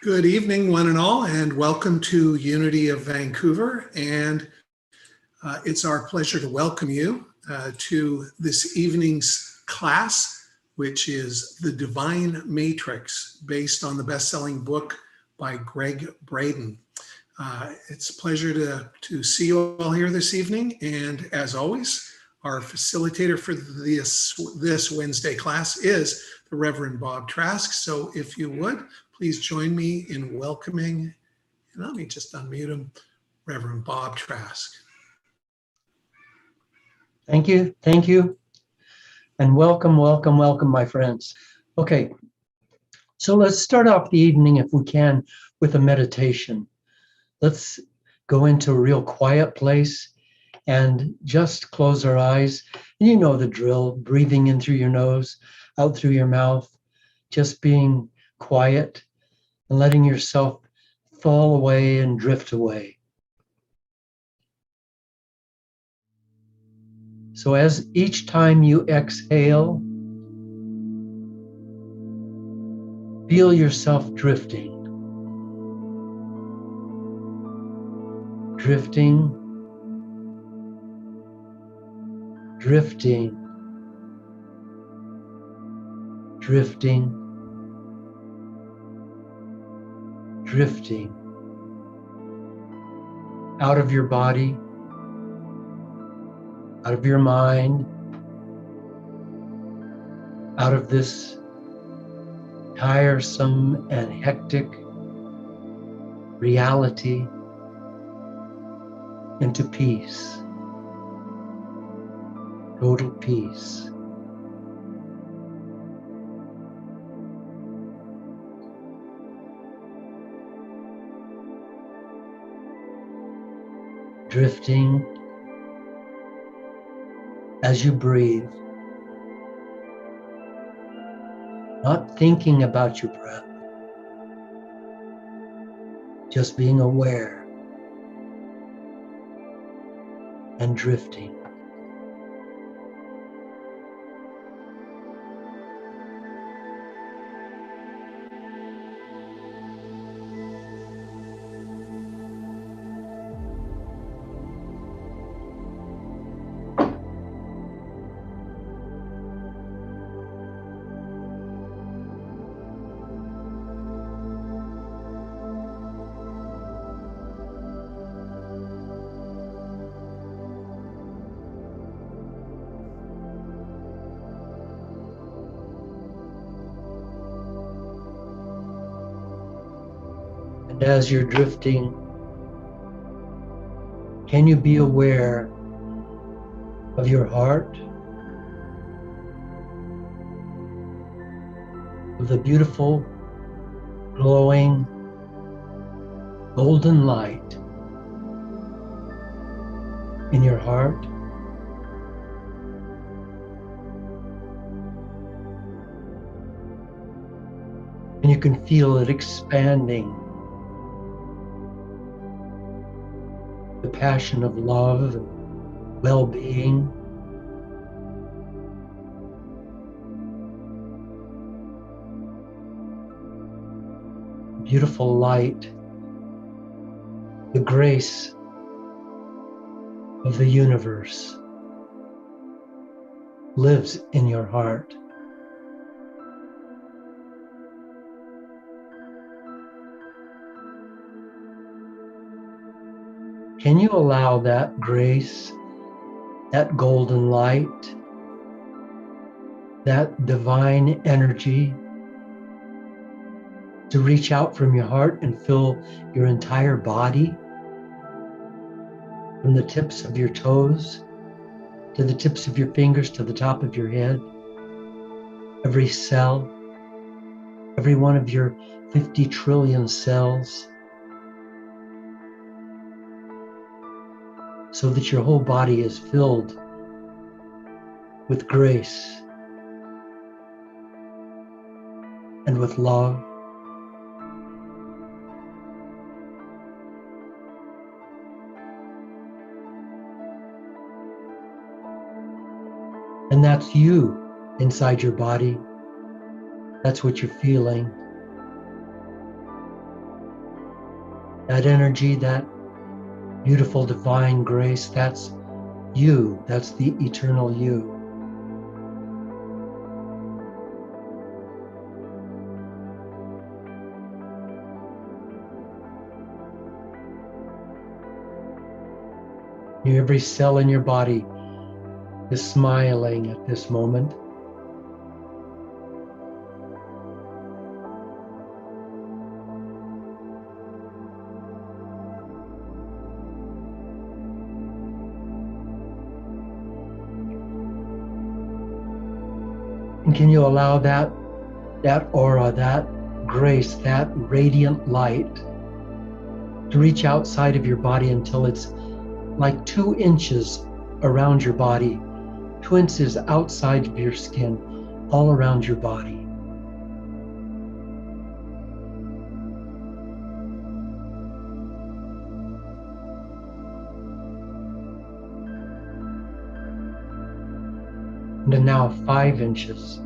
Good evening, one and all, and welcome to Unity of Vancouver. And it's our pleasure to welcome you to this evening's class, which is The Divine Matrix, based on the best-selling book by Gregg Braden. It's a pleasure to see you all here this evening. And as always, our facilitator for this Wednesday class is the Reverend Bob Trask. So if you would, please join me in welcoming, and let me just unmute him, Reverend Bob Trask. Thank you, and welcome, my friends. Okay, so let's start off the evening, if we can, with a meditation. Let's go into a real quiet place and just close our eyes. And you know the drill, breathing in through your nose, out through your mouth, just being quiet and letting yourself fall away and drift away. So as each time you exhale, feel yourself drifting, drifting, drifting, drifting, drifting out of your body, out of your mind, out of this tiresome and hectic reality into peace, total peace. Drifting as you breathe, not thinking about your breath, just being aware and drifting. And as you're drifting, can you be aware of your heart, of the beautiful, glowing, golden light in your heart? And you can feel it expanding. The passion of love and well-being. Beautiful light, the grace of the universe lives in your heart. Can you allow that grace, that golden light, that divine energy to reach out from your heart and fill your entire body, from the tips of your toes to the tips of your fingers to the top of your head, every cell, every one of your 50 trillion cells, so that your whole body is filled with grace and with love. And that's you inside your body. That's what you're feeling. That energy, that beautiful divine grace, that's you. That's the eternal you. Every cell in your body is smiling at this moment. And can you allow that aura, that grace, that radiant light to reach outside of your body until it's like 2 inches around your body, 2 inches outside of your skin, all around your body. And then now 5 inches.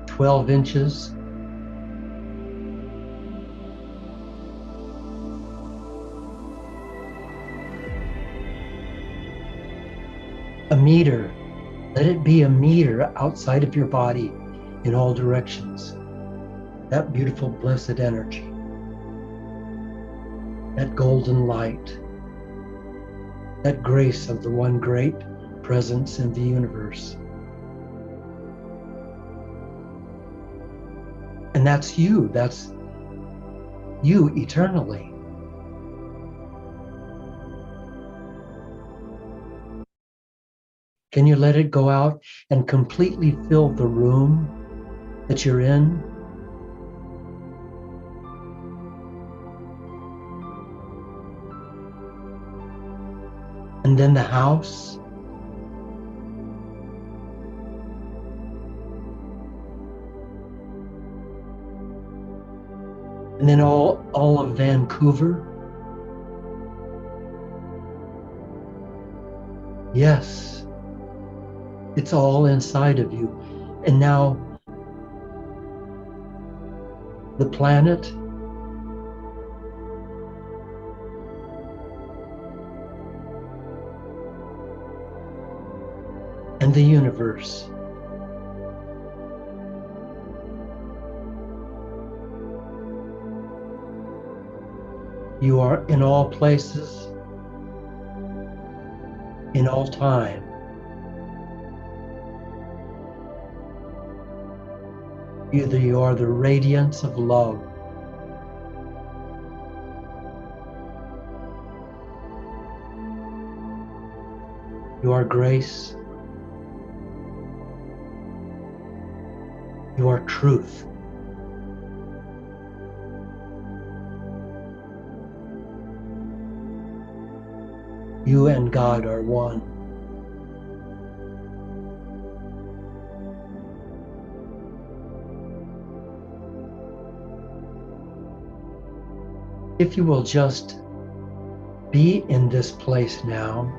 "12 inches, a meter. Let it be a meter outside of your body in all directions. That beautiful, blessed energy, that golden light, that grace of the one great presence in the universe. And that's you eternally. Can you let it go out and completely fill the room that you're in? And then the house. And then all of Vancouver. Yes, it's all inside of you. And now the planet, and the universe. You are in all places, in all time. Either you are the radiance of love, you are grace, you are truth. You and God are one. If you will just be in this place now,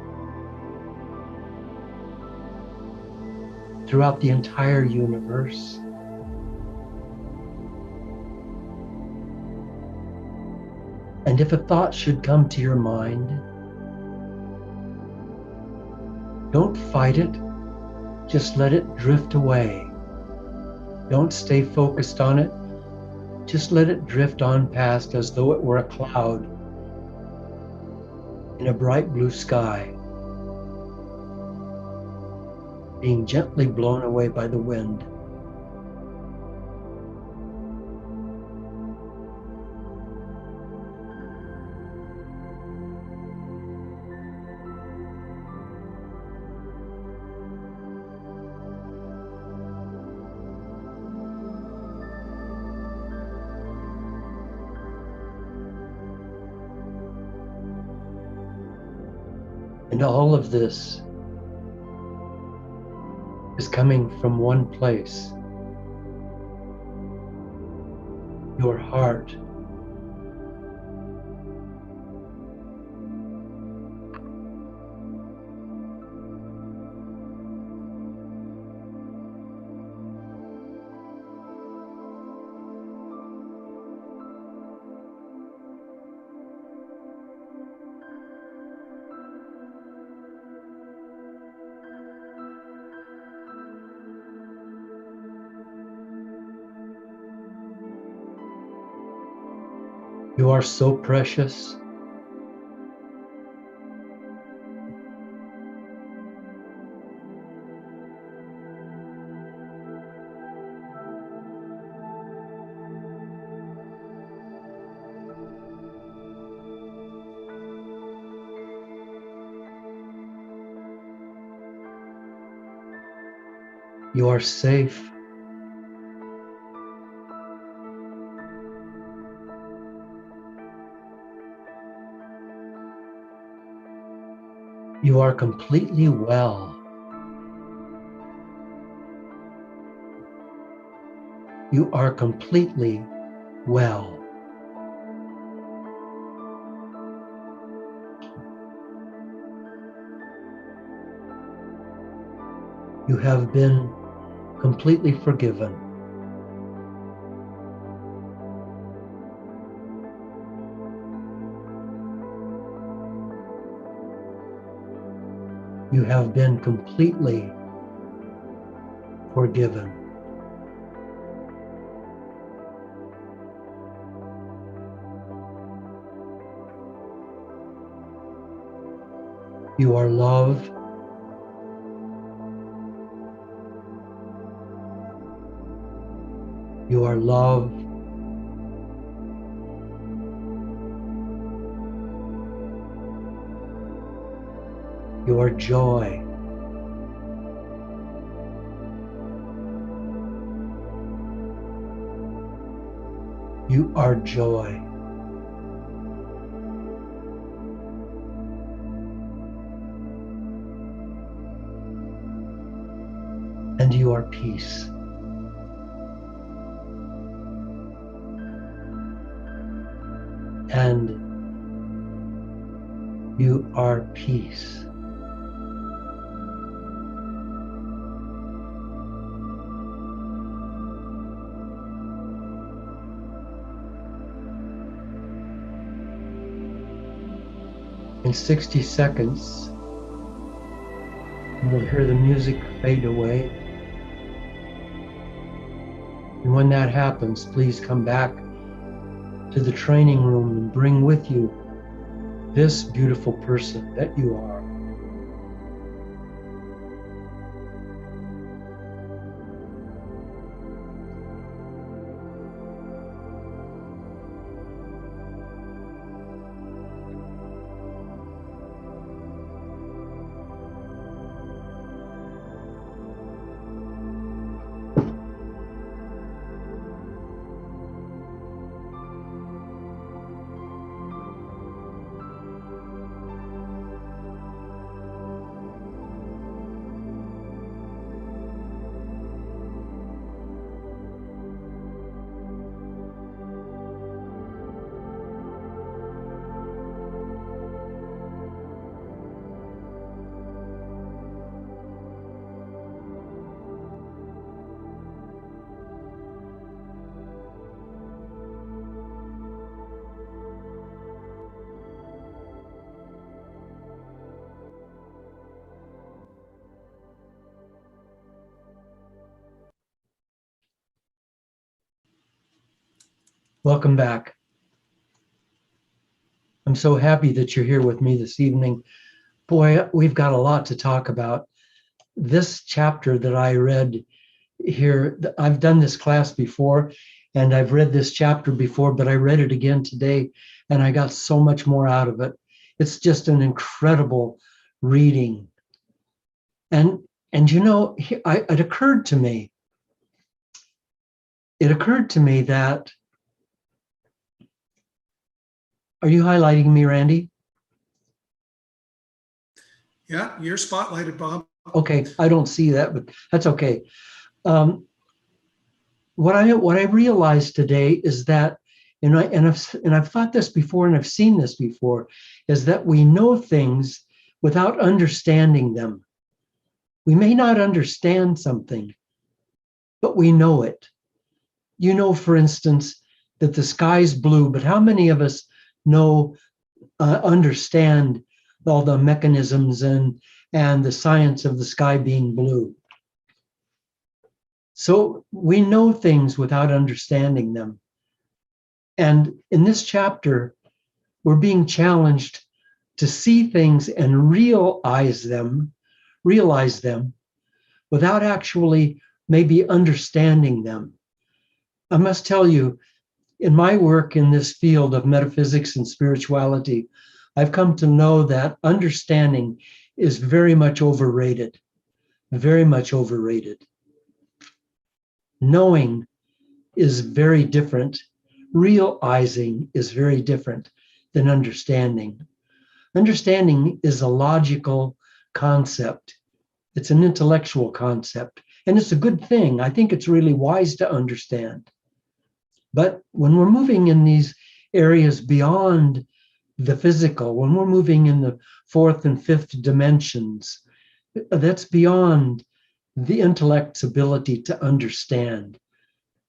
throughout the entire universe, and if a thought should come to your mind, don't fight it, just let it drift away. Don't stay focused on it, just let it drift on past as though it were a cloud in a bright blue sky, being gently blown away by the wind. And all of this is coming from one place, your heart. You are so precious. You are safe. You are completely well. You are completely well. You have been completely forgiven. You have been completely forgiven. You are loved. You are loved. You are joy. You are joy. And you are peace. And you are peace. In 60 seconds, you will hear the music fade away. And when that happens, please come back to the training room and bring with you this beautiful person that you are. Welcome back. I'm so happy that you're here with me this evening. Boy, we've got a lot to talk about. This chapter that I read here, I've done this class before and I've read this chapter before, but I read it again today and I got so much more out of it. It's just an incredible reading. And you know, it occurred to me that, are you highlighting me, Randy? Yeah, you're spotlighted, Bob. Okay, I don't see that, but that's okay. What I realized today is that, and I've thought this before, and I've seen this before, is that we know things without understanding them. We may not understand something, but we know it. You know, for instance, that the sky's blue, but how many of us understand all the mechanisms and the science of the sky being blue? So we know things without understanding them. And in this chapter, we're being challenged to see things and realize them without actually maybe understanding them. I must tell you, in my work in this field of metaphysics and spirituality, I've come to know that understanding is very much overrated, very much overrated. Knowing is very different. Realizing is very different than understanding. Understanding is a logical concept. It's an intellectual concept, and it's a good thing. I think it's really wise to understand. But when we're moving in these areas beyond the physical, when we're moving in the fourth and fifth dimensions, that's beyond the intellect's ability to understand.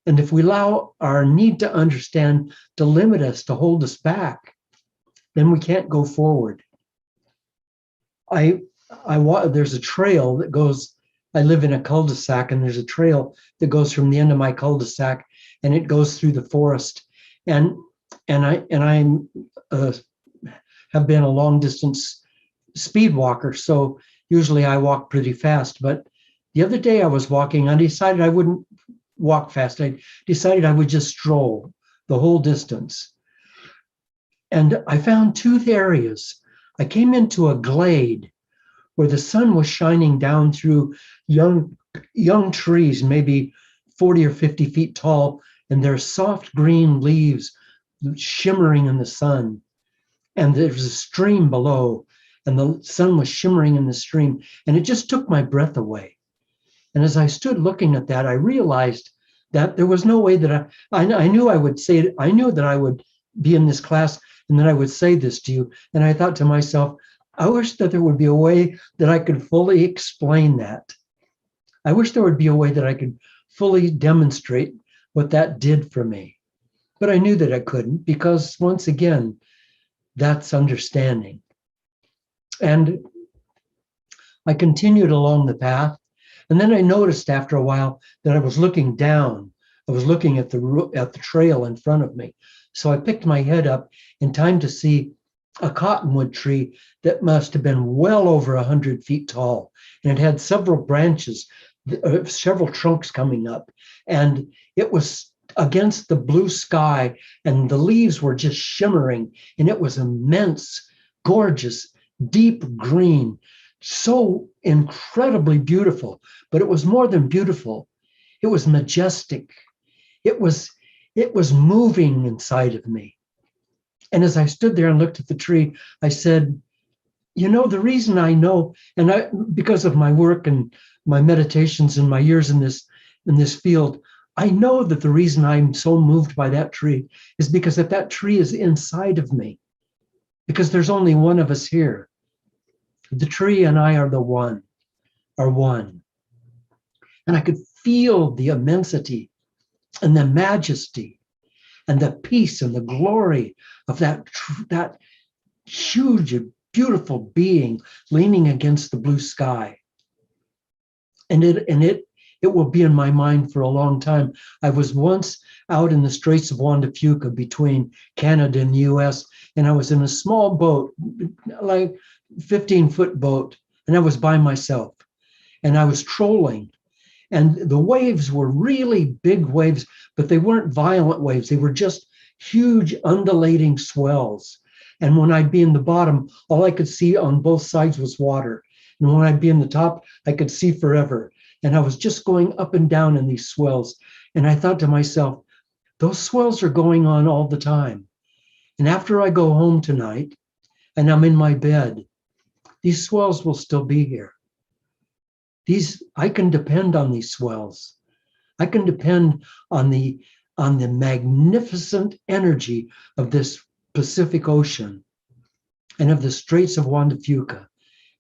And if we allow our need to understand to limit us, to hold us back, then we can't go forward. There's a trail that goes, I live in a cul-de-sac, and there's a trail that goes from the end of my cul-de-sac, and it goes through the forest. And I have been a long distance speed walker, so usually I walk pretty fast. But the other day I was walking, I decided I wouldn't walk fast. I decided I would just stroll the whole distance. And I found two areas. I came into a glade where the sun was shining down through young trees, maybe 40 or 50 feet tall, and their soft green leaves shimmering in the sun. And there was a stream below, and the sun was shimmering in the stream, and it just took my breath away. And as I stood looking at that, I realized that there was no way that I knew I would say it. I knew that I would be in this class and that I would say this to you. And I thought to myself, I wish that there would be a way that I could fully explain that. I wish there would be a way that I could fully demonstrate what that did for me. But I knew that I couldn't, because once again, that's understanding. And I continued along the path. And then I noticed after a while that I was looking down. I was looking at the trail in front of me. So I picked my head up in time to see a cottonwood tree that must have been well over 100 feet tall. And it had several branches, several trunks coming up. And it was against the blue sky, and the leaves were just shimmering. And it was immense, gorgeous, deep green, so incredibly beautiful. But it was more than beautiful. It was majestic. It was moving inside of me. And as I stood there and looked at the tree, I said, you know, the reason I know, because of my work and my meditations and my years in this field, I know that the reason I'm so moved by that tree is because that tree is inside of me. Because there's only one of us here. The tree and I are one. And I could feel the immensity and the majesty and the peace and the glory of that huge, beautiful being leaning against the blue sky. And it will be in my mind for a long time. I was once out in the Straits of Juan de Fuca between Canada and the US, and I was in a small boat, like 15-foot boat, and I was by myself. And I was trolling. And the waves were really big waves, but they weren't violent waves. They were just huge undulating swells. And when I'd be in the bottom, all I could see on both sides was water. And when I'd be in the top, I could see forever. And I was just going up and down in these swells. And I thought to myself, those swells are going on all the time. And after I go home tonight and I'm in my bed, these swells will still be here. I can depend on these swells. I can depend on the magnificent energy of this Pacific Ocean and of the Straits of Juan de Fuca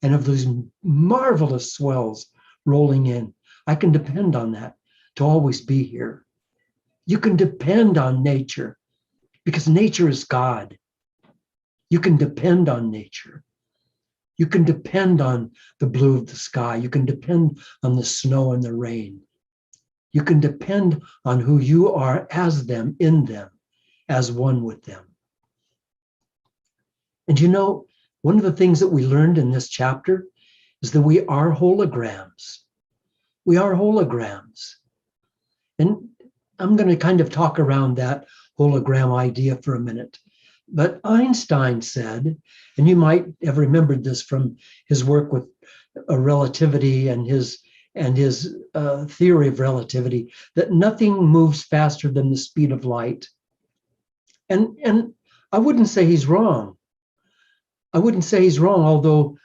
and of those marvelous swells rolling in. I can depend on that to always be here. You can depend on nature because nature is God. You can depend on nature. You can depend on the blue of the sky. You can depend on the snow and the rain. You can depend on who you are as them, in them. as one with them. And you know, one of the things that we learned in this chapter is that we are holograms. We are holograms. And I'm going to kind of talk around that hologram idea for a minute. But Einstein said, and you might have remembered this from his work with relativity and his theory of relativity, that nothing moves faster than the speed of light. And I wouldn't say he's wrong. I wouldn't say he's wrong, although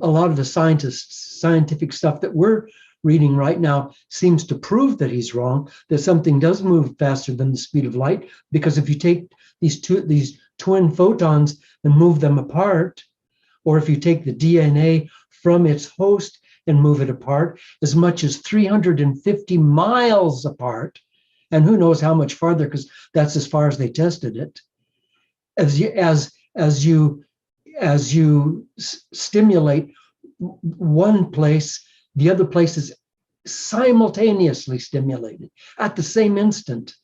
a lot of the scientific stuff that we're reading right now seems to prove that he's wrong, that something does move faster than the speed of light, because if you take these twin photons and move them apart, or if you take the DNA from its host and move it apart as much as 350 miles apart, and who knows how much farther, because that's as far as they tested it, as you stimulate one place, the other place is simultaneously stimulated at the same instant.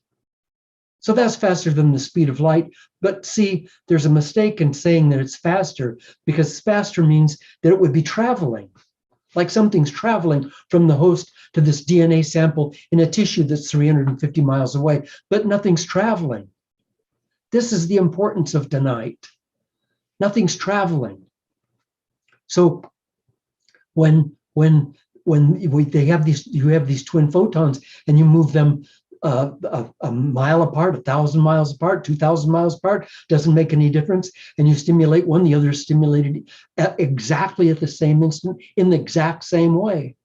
So that's faster than the speed of light. But see, there's a mistake in saying that it's faster, because faster means that it would be traveling, like something's traveling from the host to this DNA sample in a tissue that's 350 miles away, but nothing's traveling. This is the importance of tonight. Nothing's traveling. So when they have these, you have these twin photons and you move them a mile apart, 1,000 miles apart, 2,000 miles apart, doesn't make any difference. And you stimulate one, the other is stimulated exactly at the same instant in the exact same way,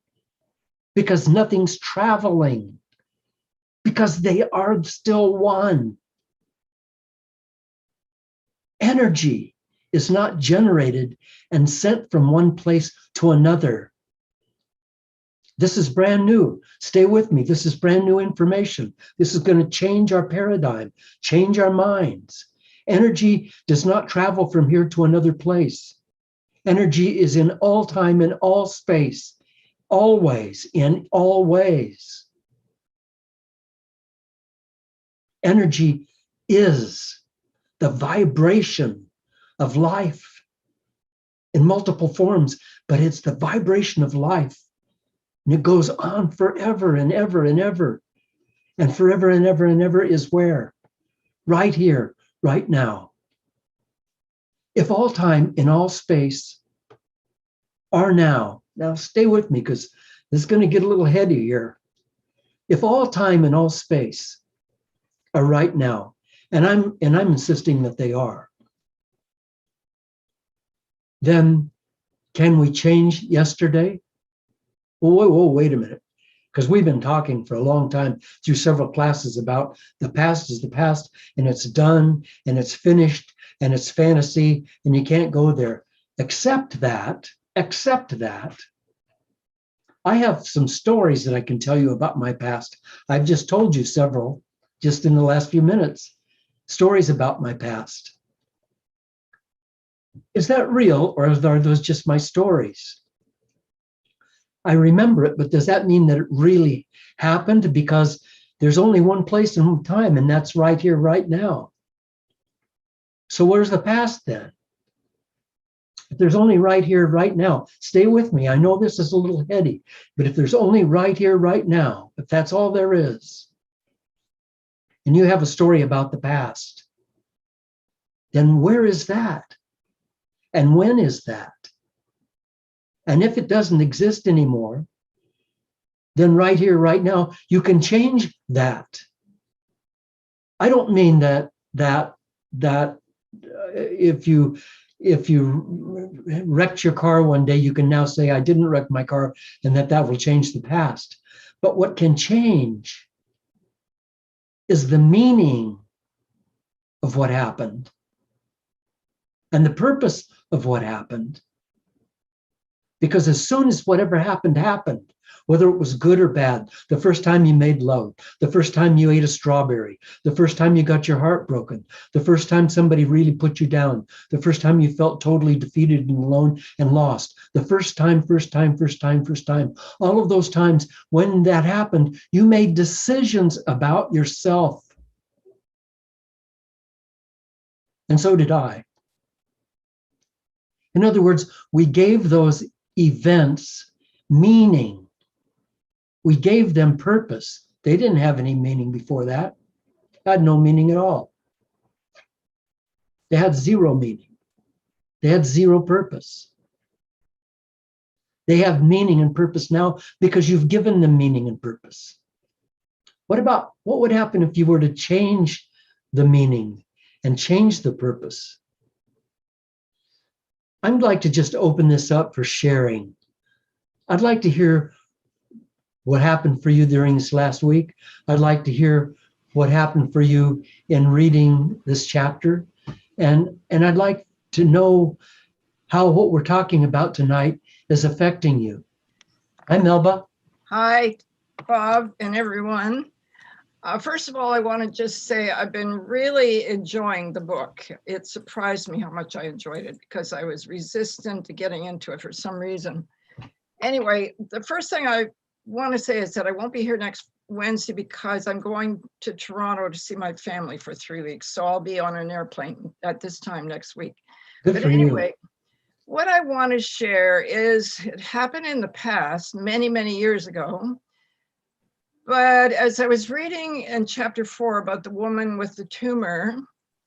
because nothing's traveling, because they are still one. Energy is not generated and sent from one place to another. This is brand new. Stay with me. This is brand new information. This is going to change our paradigm, change our minds. Energy does not travel from here to another place. Energy is in all time, in all space, always, in all ways. Energy is the vibration of life in multiple forms, but it's the vibration of life. And it goes on forever and ever and ever. And forever and ever and ever is where? Right here, right now. If all time in all space are now stay with me, because this is going to get a little heady here. If all time and all space are right now, and I'm insisting that they are, then can we change yesterday? Whoa, wait a minute. Because we've been talking for a long time through several classes about the past is the past, and it's done, and it's finished, and it's fantasy, and you can't go there. Except that, I have some stories that I can tell you about my past. I've just told you several, just in the last few minutes, stories about my past. Is that real, or are those just my stories? I remember it, but does that mean that it really happened? Because there's only one place and time, and that's right here, right now. So where's the past then? If there's only right here, right now, stay with me. I know this is a little heady, but if there's only right here, right now, if that's all there is, and you have a story about the past, then where is that? And when is that? And if it doesn't exist anymore, then right here, right now, you can change that. I don't mean that if you wrecked your car one day, you can now say, I didn't wreck my car, and that will change the past. But what can change is the meaning of what happened and the purpose of what happened. Because as soon as whatever happened, whether it was good or bad, the first time you made love, the first time you ate a strawberry, the first time you got your heart broken, the first time somebody really put you down, the first time you felt totally defeated and alone and lost, the first time, all of those times when that happened, you made decisions about yourself. and so did I. In other words, we gave those events meaning. We gave them purpose. They didn't have any meaning before that. They had no meaning at all. They had zero meaning. They had zero purpose. They have meaning and purpose now because you've given them meaning and purpose. What would happen if you were to change the meaning and change the purpose? I'd like to just open this up for sharing. I'd like to hear what happened for you during this last week. I'd like to hear what happened for you in reading this chapter. And I'd like to know how what we're talking about tonight is affecting you. Hi, Melba. Hi, Bob and everyone. First of all, I want to just say I've been really enjoying the book. It surprised me how much I enjoyed it because I was resistant to getting into it for some reason. Anyway, the first thing I want to say is that I won't be here next Wednesday because I'm going to Toronto to see my family for 3 weeks. So I'll be on an airplane at this time next week. Good for you. What I want to share is it happened in the past, many, many years ago. But as I was reading in chapter 4 about the woman with the tumor,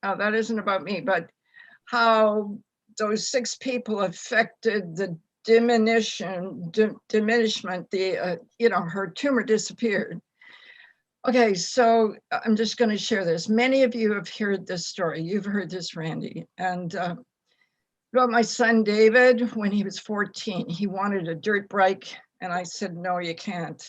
that isn't about me, but how those 6 people affected the diminishment, her tumor disappeared. Okay, so I'm just going to share this. Many of you have heard this story. You've heard this, Randy. And about my son, David, when he was 14, he wanted a dirt bike. And I said, no, you can't.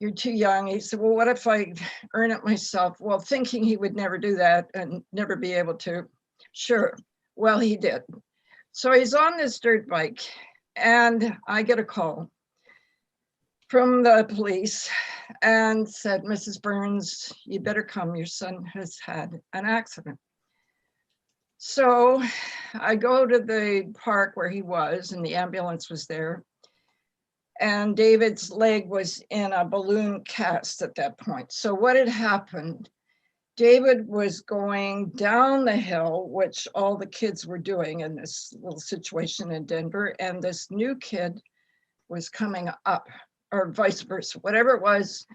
You're too young. He said, well, what if I earn it myself? Well, thinking he would never do that and never be able to. Sure. Well, he did. So he's on this dirt bike and I get a call from the police and said, Mrs. Burns, you better come. Your son has had an accident. So I go to the park where he was and the ambulance was there. And David's leg was in a balloon cast at that point. So what had happened, David was going down the hill, which all the kids were doing in this little situation in Denver, and this new kid was coming up, or vice versa, whatever it was.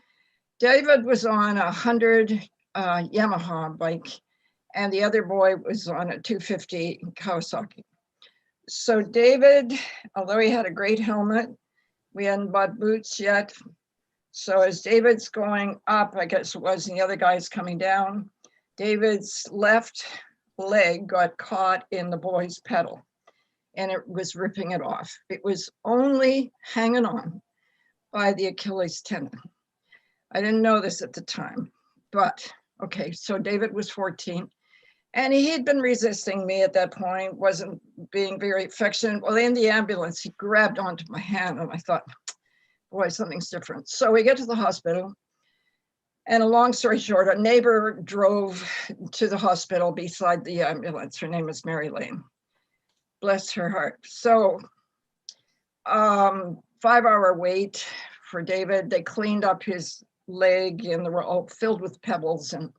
David was on a 100 Yamaha bike, and the other boy was on a 250 Kawasaki. So David, although he had a great helmet, we hadn't bought boots yet. So as David's going up, I guess it was, and the other guy's coming down, David's left leg got caught in the boy's pedal and it was ripping it off. It was only hanging on by the Achilles tendon. I didn't know this at the time, but okay, so David was 14 and he had been resisting me at that point, wasn't being very affectionate. Well, in the ambulance, he grabbed onto my hand and I thought, boy, something's different. So we get to the hospital and a long story short, a neighbor drove to the hospital beside the ambulance. Her name is Mary Lane. Bless her heart. So 5-hour wait for David. They cleaned up his leg and they were all filled with pebbles and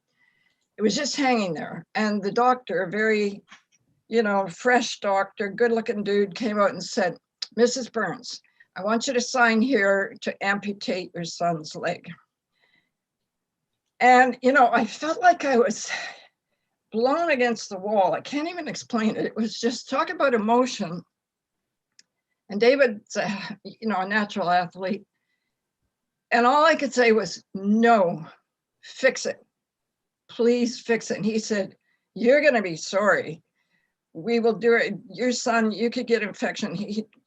it was just hanging there. And the doctor, a very, fresh doctor, good looking dude, came out and said, Mrs. Burns, I want you to sign here to amputate your son's leg. And, I felt like I was blown against the wall. I can't even explain it. It was just talk about emotion. And David's, a natural athlete. And all I could say was, no, fix it. Please fix it. And he said, you're going to be sorry. We will do it. Your son, you could get infection.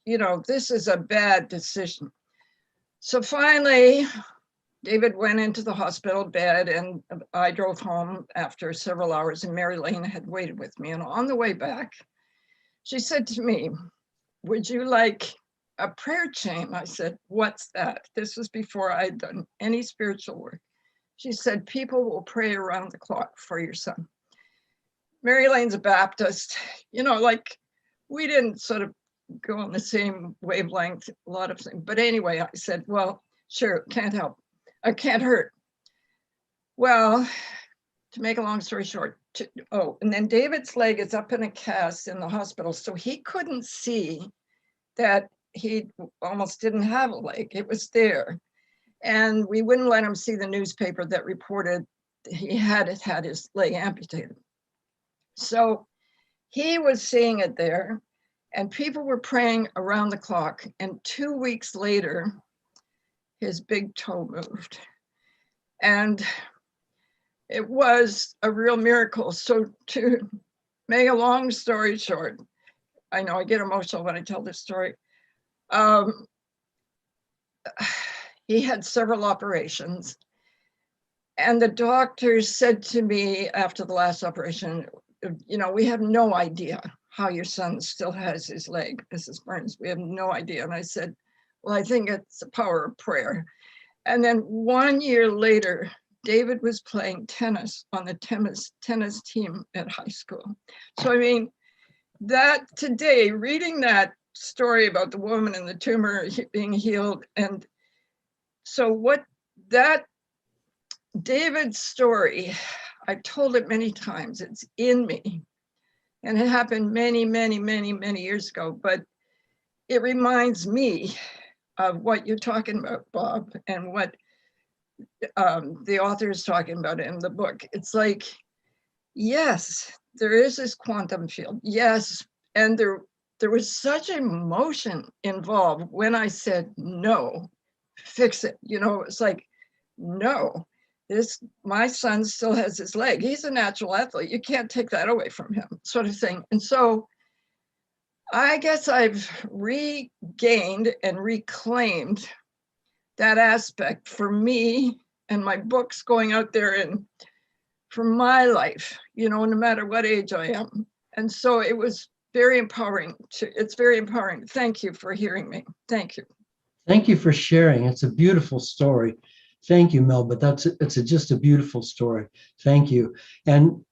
This is a bad decision. So finally, David went into the hospital bed and I drove home after several hours and Mary Lane had waited with me. And on the way back, she said to me, would you like a prayer chain? I said, what's that? This was before I'd done any spiritual work. She said, people will pray around the clock for your son. Mary Lane's a Baptist, we didn't sort of go on the same wavelength, a lot of things. But anyway, I said, well, sure, can't help. I can't hurt. Well, to make a long story short, and then David's leg is up in a cast in the hospital. So he couldn't see that he almost didn't have a leg. It was there. And we wouldn't let him see the newspaper that reported he had his leg amputated. So he was seeing it there, and people were praying around the clock. And 2 weeks later, his big toe moved. And it was a real miracle. So to make a long story short, I know I get emotional when I tell this story. He had several operations. And the doctors said to me after the last operation, we have no idea how your son still has his leg, Mrs. Burns. We have no idea. And I said, well, I think it's the power of prayer. And then 1 year later, David was playing tennis on the tennis team at high school. So, I mean, that today, reading that story about the woman and the tumor being healed, and so what that David's story, I've told it many times, it's in me. And it happened many, many, many, many years ago, but it reminds me of what you're talking about, Bob, and what the author is talking about in the book. It's like, yes, there is this quantum field. Yes, and there was such emotion involved when I said, no, fix it. It's like, no, my son still has his leg. He's a natural athlete. You can't take that away from him, sort of thing. And so I guess I've regained and reclaimed that aspect for me and my books going out there and for my life, no matter what age I am. And so it was very empowering. It's very empowering. Thank you for hearing me. Thank you. Thank you for sharing. It's a beautiful story. Thank you, Melba. It's just a beautiful story. Thank you. And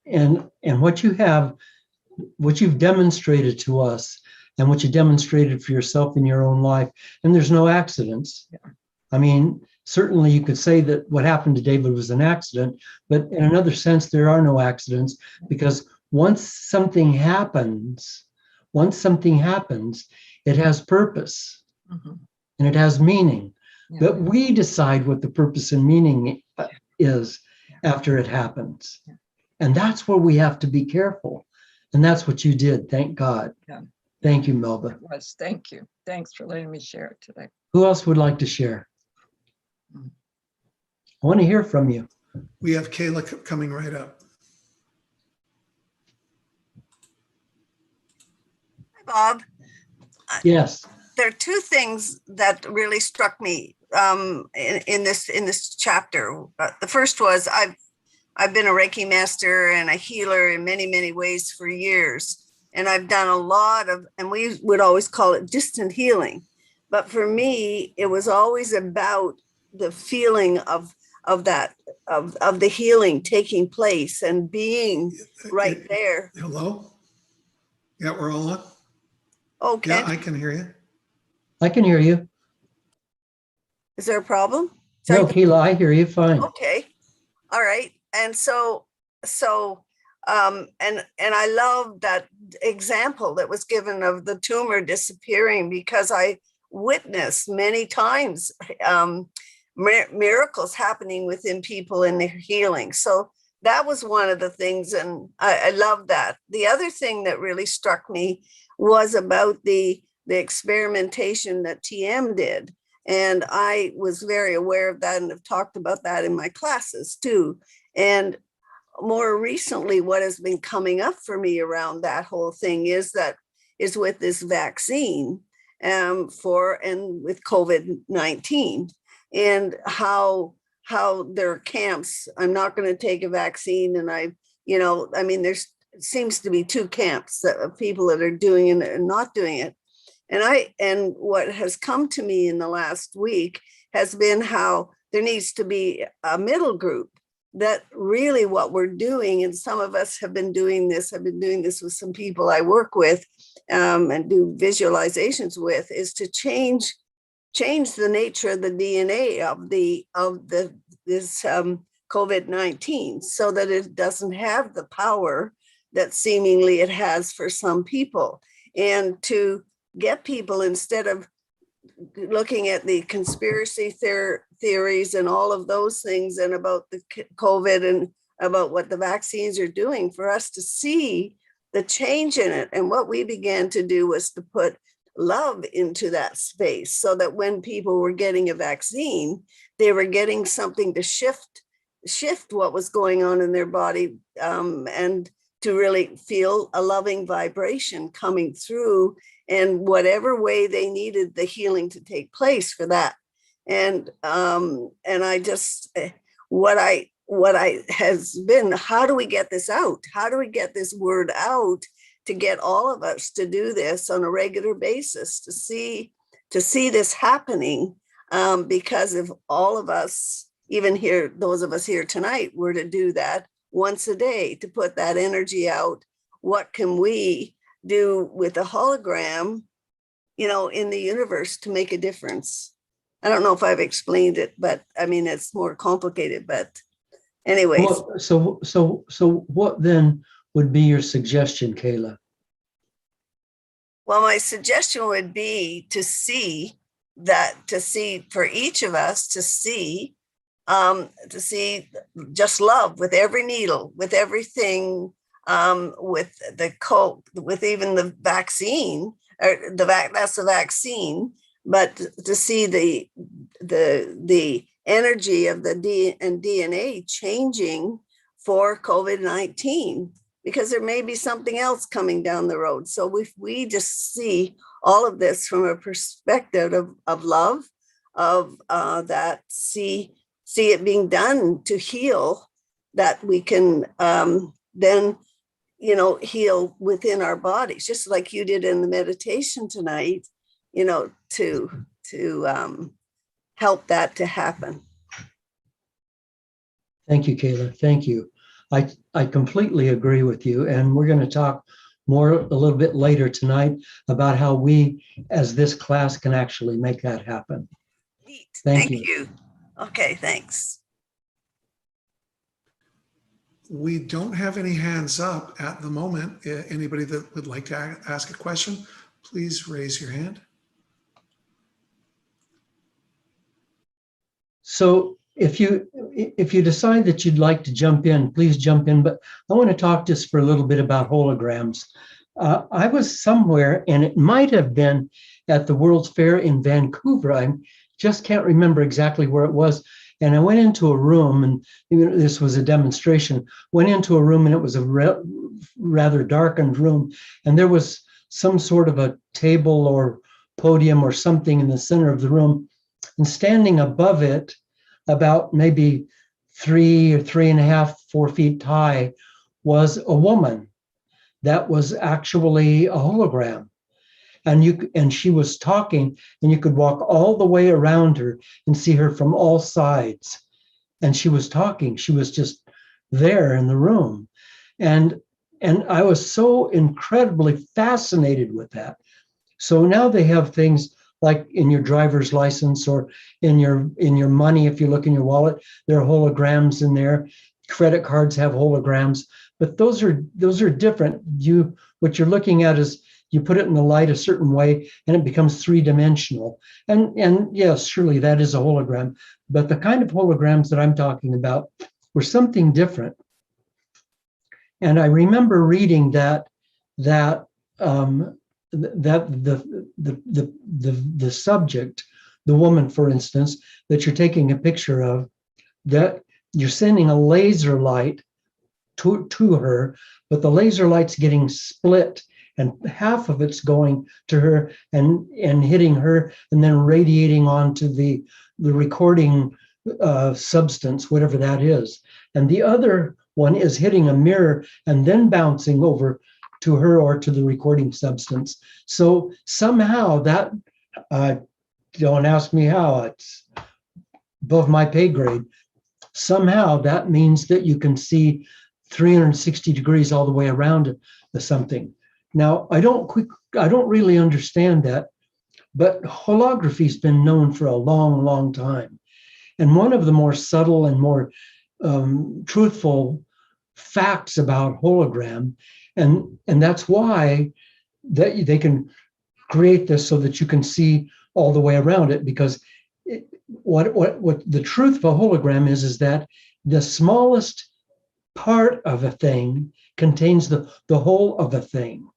what you've demonstrated to us, and what you demonstrated for yourself in your own life, and there's no accidents. Yeah. I mean, certainly you could say that what happened to David was an accident, but in another sense, there are no accidents, because once something happens, it has purpose. Mm-hmm. And it has meaning. Yeah. But we decide what the purpose and meaning is after it happens. Yeah. And that's where we have to be careful. And that's what you did. Thank God. Yeah. Thank you, Melba. It was. Thank you. Thanks for letting me share it today. Who else would like to share? I want to hear from you. We have Kayla coming right up. Hi, Bob. Yes. There are two things that really struck me in this chapter. The first was I've been a Reiki master and a healer in many, many ways for years. And I've done a lot of, and we would always call it distant healing. But for me, it was always about the feeling of the healing taking place and being right there. Hello? Yeah, we're all on. Okay. Yeah, I can hear you. I can hear you. Is there a problem? No, Keila, I hear you fine. Okay. All right. And and I love that example that was given of the tumor disappearing, because I witnessed many times miracles happening within people in their healing. So that was one of the things, and I love that. The other thing that really struck me was about the experimentation that TM did. And I was very aware of that and have talked about that in my classes too. And more recently, what has been coming up for me around that whole thing is with this vaccine and with COVID-19, and how there are camps. I'm not going to take a vaccine. And there seems to be two camps of people that are doing it and not doing it. And what has come to me in the last week has been how there needs to be a middle group, that really what we're doing, and some of us have been doing this, I've been doing this with some people I work with and do visualizations with, is to change the nature of the DNA of this COVID-19 so that it doesn't have the power that seemingly it has for some people. And to get people, instead of looking at the conspiracy theories and all of those things and about the COVID and about what the vaccines are doing, for us to see the change in it. And what we began to do was to put love into that space so that when people were getting a vaccine, they were getting something to shift what was going on in their body, and to really feel a loving vibration coming through, and whatever way they needed the healing to take place for that. And I just, what I has been, how do we get this out? How do we get this word out to get all of us to do this on a regular basis, to see this happening? Because if all of us, even here, those of us here tonight, were to do that once a day, to put that energy out, what can we do with a hologram, in the universe to make a difference? I don't know if I've explained it, but I mean, it's more complicated, but anyways. Well, so what then would be your suggestion, Kayla? Well, my suggestion would be to see for each of us to see just love with every needle, with everything, with with even the vaccine, or that's the vaccine, but to see the energy of the DNA changing for COVID-19, because there may be something else coming down the road. So if we just see all of this from a perspective of love, of that, see it being done to heal, that we can then, heal within our bodies, just like you did in the meditation tonight, to help that to happen. Thank you, Kayla. Thank you. I completely agree with you. And we're going to talk more a little bit later tonight about how we, as this class, can actually make that happen. Neat. Thank Thank you. you. Okay, thanks. We don't have any hands up at the moment. Anybody that would like to ask a question, please raise your hand. So if you decide that you'd like to jump in, please jump in. But I want to talk just for a little bit about holograms. I was somewhere, and it might have been at the World's Fair in Vancouver. I just can't remember exactly where it was. And I went into a room, and this was a demonstration. Went into a room, and it was a rather darkened room, and there was some sort of a table or podium or something in the center of the room, and standing above it, about maybe 3 or 3.5, 4 feet high, was a woman that was actually a hologram. And she was talking, and you could walk all the way around her and see her from all sides. And she was talking. She was just there in the room. And I was so incredibly fascinated with that. So now they have things like in your driver's license or in your money. If you look in your wallet, there are holograms in there. Credit cards have holograms, but those are different. What you're looking at is, you put it in the light a certain way and it becomes 3-dimensional. And yes, surely that is a hologram, but the kind of holograms that I'm talking about were something different. And I remember reading that the subject, the woman, for instance, that you're taking a picture of, that you're sending a laser light to her, but the laser light's getting split, and half of it's going to her and hitting her, and then radiating onto the recording substance, whatever that is. And the other one is hitting a mirror and then bouncing over to her or to the recording substance. So somehow that, don't ask me how, it's above my pay grade. Somehow that means that you can see 360 degrees all the way around something. Now, I don't really understand that, but holography's been known for a long, long time. And one of the more subtle and more truthful facts about hologram, and that's why that they can create this so that you can see all the way around it, because what the truth of a hologram is that the smallest part of a thing contains the whole of a thing.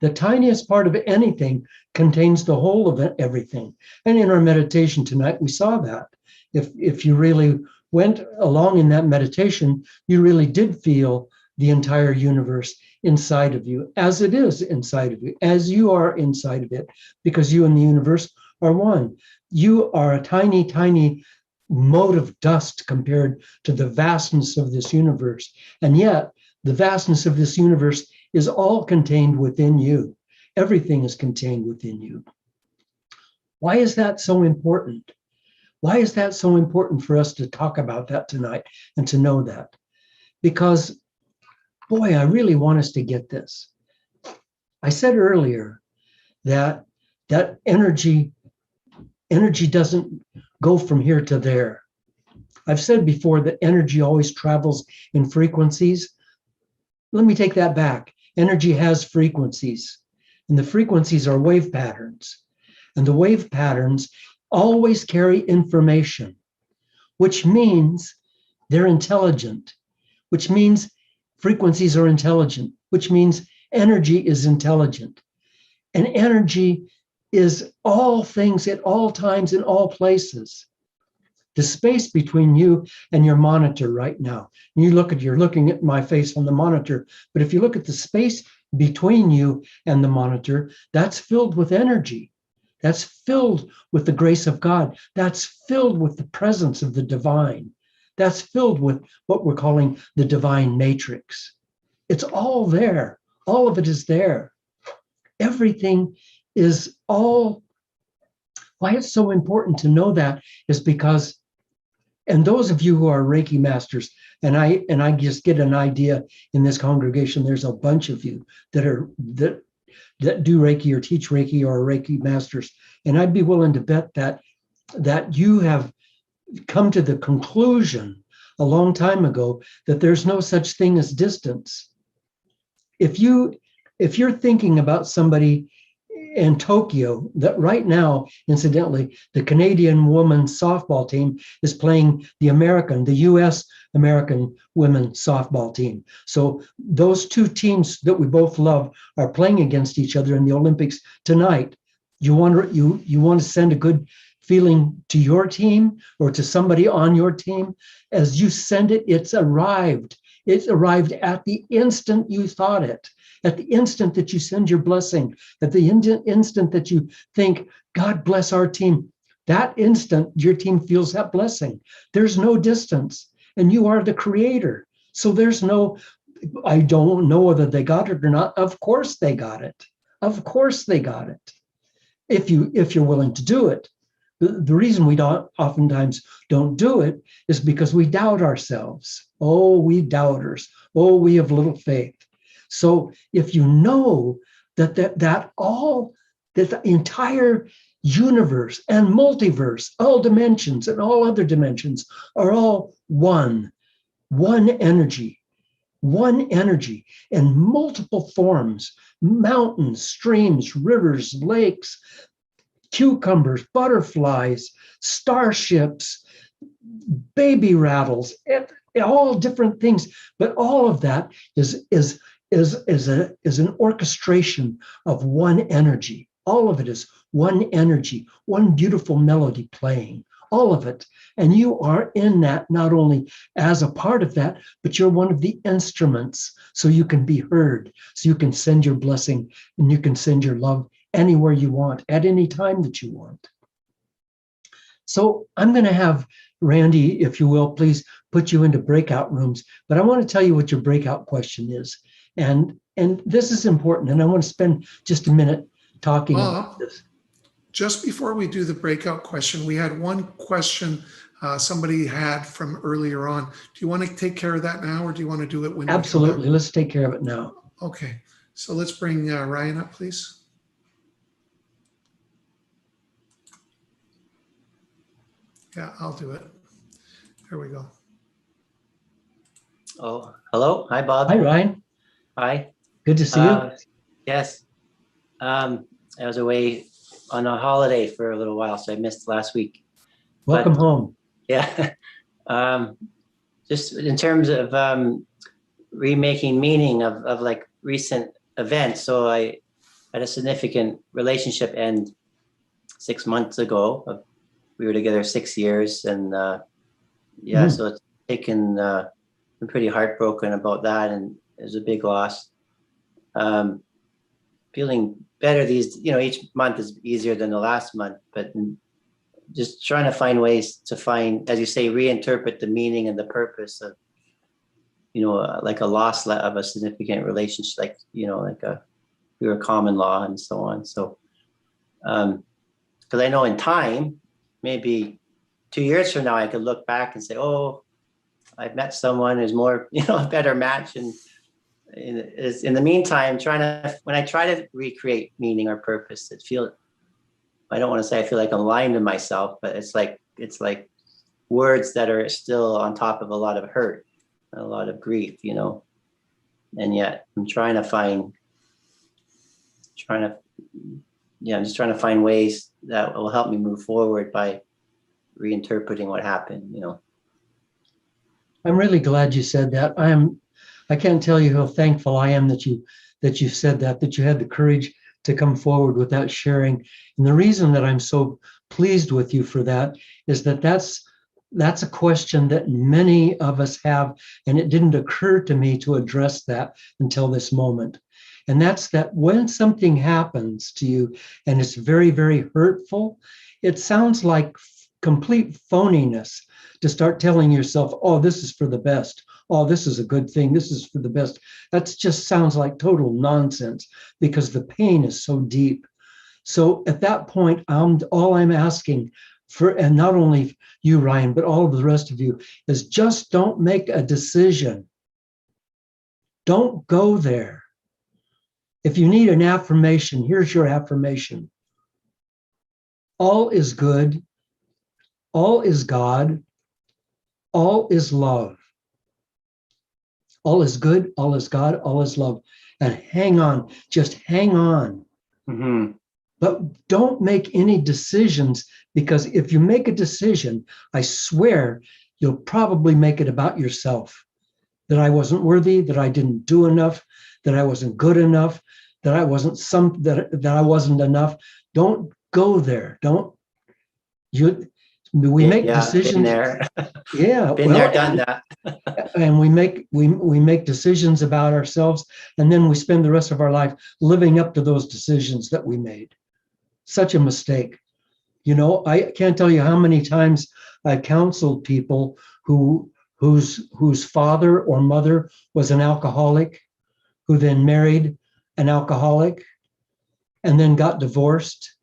The tiniest part of anything contains the whole of everything. And in our meditation tonight, we saw that. If you really went along in that meditation, you really did feel the entire universe inside of you, as it is inside of you, as you are inside of it, because you and the universe are one. You are a tiny, tiny mote of dust compared to the vastness of this universe. And yet, the vastness of this universe is all contained within you. Everything is contained within you. Why is that so important? Why is that so important for us to talk about that tonight and to know that? Because, boy, I really want us to get this. I said earlier that energy doesn't go from here to there. I've said before that energy always travels in frequencies. Let me take that back. Energy has frequencies, and the frequencies are wave patterns. And the wave patterns always carry information, which means they're intelligent, which means frequencies are intelligent, which means energy is intelligent. And energy is all things at all times in all places. The space between you and your monitor right now, you're looking at my face on the monitor, but if you look at the space between you and the monitor, that's filled with energy. That's filled with the grace of God. That's filled with the presence of the divine. That's filled with what we're calling the divine matrix. It's all there. All of it is there. Everything is all. Why it's so important to know that is because, and those of you who are Reiki masters, and I just get an idea in this congregation, there's a bunch of you that do Reiki or teach Reiki or are Reiki masters. And I'd be willing to bet that you have come to the conclusion a long time ago that there's no such thing as distance. If you're thinking about somebody in Tokyo, that right now, incidentally, the Canadian women's softball team is playing the US American women's softball team. So those two teams that we both love are playing against each other in the Olympics tonight. You want to send a good feeling to your team or to somebody on your team. As you send it, it's arrived. It's arrived at the instant you thought it. At the instant that you send your blessing, at the instant that you think, God bless our team, that instant your team feels that blessing. There's no distance, and you are the creator. So there's no, I don't know whether they got it or not. Of course they got it. Of course they got it. If you're willing to do it. The reason we oftentimes don't do it is because we doubt ourselves. Oh, we doubters. Oh, we have little faith. So if you know that the entire universe and multiverse, all dimensions and all other dimensions are all one energy in multiple forms, mountains, streams, rivers, lakes, cucumbers, butterflies, starships, baby rattles, all different things. But all of that is an orchestration of one energy. All of it is one energy, one beautiful melody playing, all of it. And you are in that not only as a part of that, but you're one of the instruments so you can be heard, so you can send your blessing and you can send your love anywhere you want, at any time that you want. So I'm going to have Randy, if you will, please put you into breakout rooms. But I want to tell you what your breakout question is. And this is important. And I want to spend just a minute talking about this. Just before we do the breakout question, we had one question somebody had from earlier on. Do you want to take care of that now, or do you want to do it when Absolutely. Let's take care of it now. Okay. So let's bring Ryan up, please. Yeah, I'll do it. There we go. Oh, hello. Hi, Bob. Hi, Ryan. Hi. Good to see you. Yes. I was away on a holiday for a little while, so I missed last week. Welcome but- home. Yeah. Just in terms of remaking meaning of like recent events. So I had a significant relationship end 6 months ago. We were together 6 years, and so it's taken. I'm pretty heartbroken about that, and it was a big loss. Feeling better each month is easier than the last month, but just trying to find ways to find, as you say, reinterpret the meaning and the purpose of, like a loss of a significant relationship, like, we were common law and so on. So, because I know in time, maybe 2 years from now, I could look back and say, oh, I've met someone who's more, a better match. And in the meantime, when I try to recreate meaning or purpose, I don't want to say I feel like I'm lying to myself, but it's like words that are still on top of a lot of hurt, a lot of grief, and yet I'm I'm just trying to find ways that will help me move forward by reinterpreting what happened, I'm really glad you said that. I can't tell you how thankful I am that you said that you had the courage to come forward with that sharing. And the reason that I'm so pleased with you for that is that's a question that many of us have, and it didn't occur to me to address that until this moment. And that's that when something happens to you and it's very, very hurtful, it sounds like complete phoniness to start telling yourself, oh, this is for the best. Oh, this is a good thing. This is for the best. That just sounds like total nonsense because the pain is so deep. So at that point, all I'm asking for, and not only you, Ryan, but all of the rest of you, is just don't make a decision. Don't go there. If you need an affirmation, here's your affirmation. All is good. All is God. All is love. All is good, all is God, all is love. And hang on, just hang on. Mm-hmm. But don't make any decisions, because if you make a decision, I swear you'll probably make it about yourself. That I wasn't worthy, that I didn't do enough, that I wasn't good enough, that I wasn't that I wasn't enough. Don't go there. We make decisions. Been there. Yeah, Been there, done that. And we make decisions about ourselves, and then we spend the rest of our life living up to those decisions that we made. Such a mistake. I can't tell you how many times I counseled people whose father or mother was an alcoholic, who then married an alcoholic, and then got divorced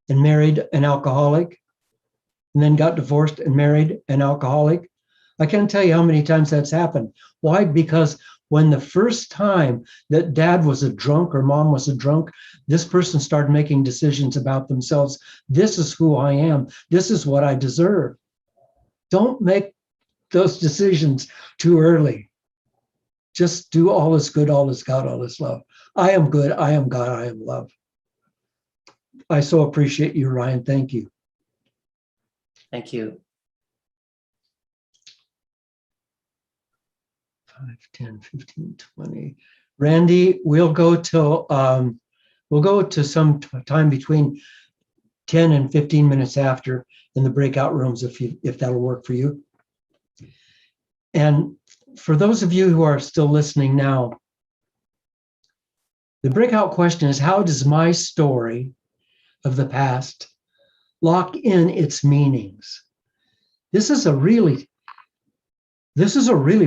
and married an alcoholic, and then got divorced and married an alcoholic. I can't tell you how many times that's happened. Why? Because when the first time that dad was a drunk or mom was a drunk, this person started making decisions about themselves. This is who I am. This is what I deserve. Don't make those decisions too early. Just do all is good, all is God, all is love. I am good, I am God, I am love. I so appreciate you, Ryan. Thank you. Thank you. 5, 10, 15, 20. Randy, we'll go to some time between 10 and 15 minutes after in the breakout rooms, if that'll work for you. And for those of you who are still listening now, the breakout question is, how does my story of the past lock in its meanings? This is a really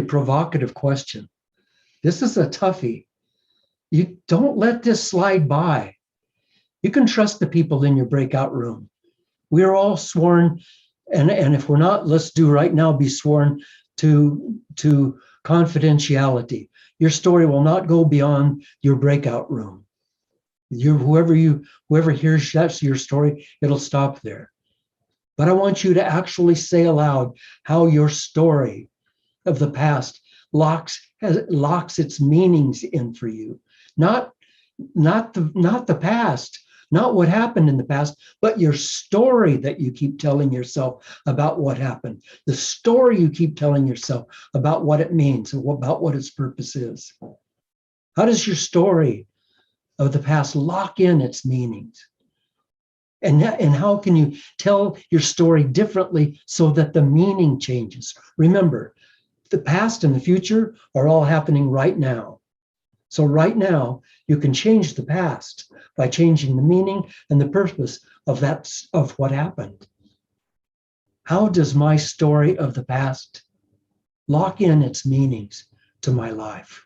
provocative question. This is a toughie. You don't let this slide by. You can trust the people in your breakout room. We are all sworn, and if we're not, let's do right now, be sworn to confidentiality. Your story will not go beyond your breakout room. Whoever hears that's your story, it'll stop there. But I want you to actually say aloud how your story of the past locks its meanings in for you. Not the past, not what happened in the past, but your story that you keep telling yourself about what happened, the story you keep telling yourself about what it means and about what its purpose is. How does your story of the past lock in its meanings? And how can you tell your story differently so that the meaning changes? Remember, the past and the future are all happening right now. So right now, you can change the past by changing the meaning and the purpose of what happened. How does my story of the past lock in its meanings to my life?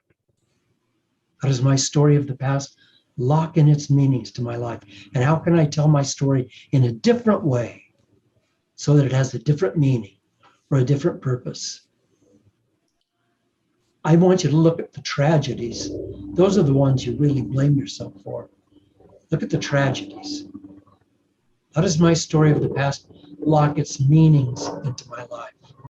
How does my story of the past lock in its meanings to my life? And how can I tell my story in a different way so that it has a different meaning or a different purpose? I want you to look at the tragedies. Those are the ones you really blame yourself for. Look at the tragedies. How does my story of the past lock its meanings into my life?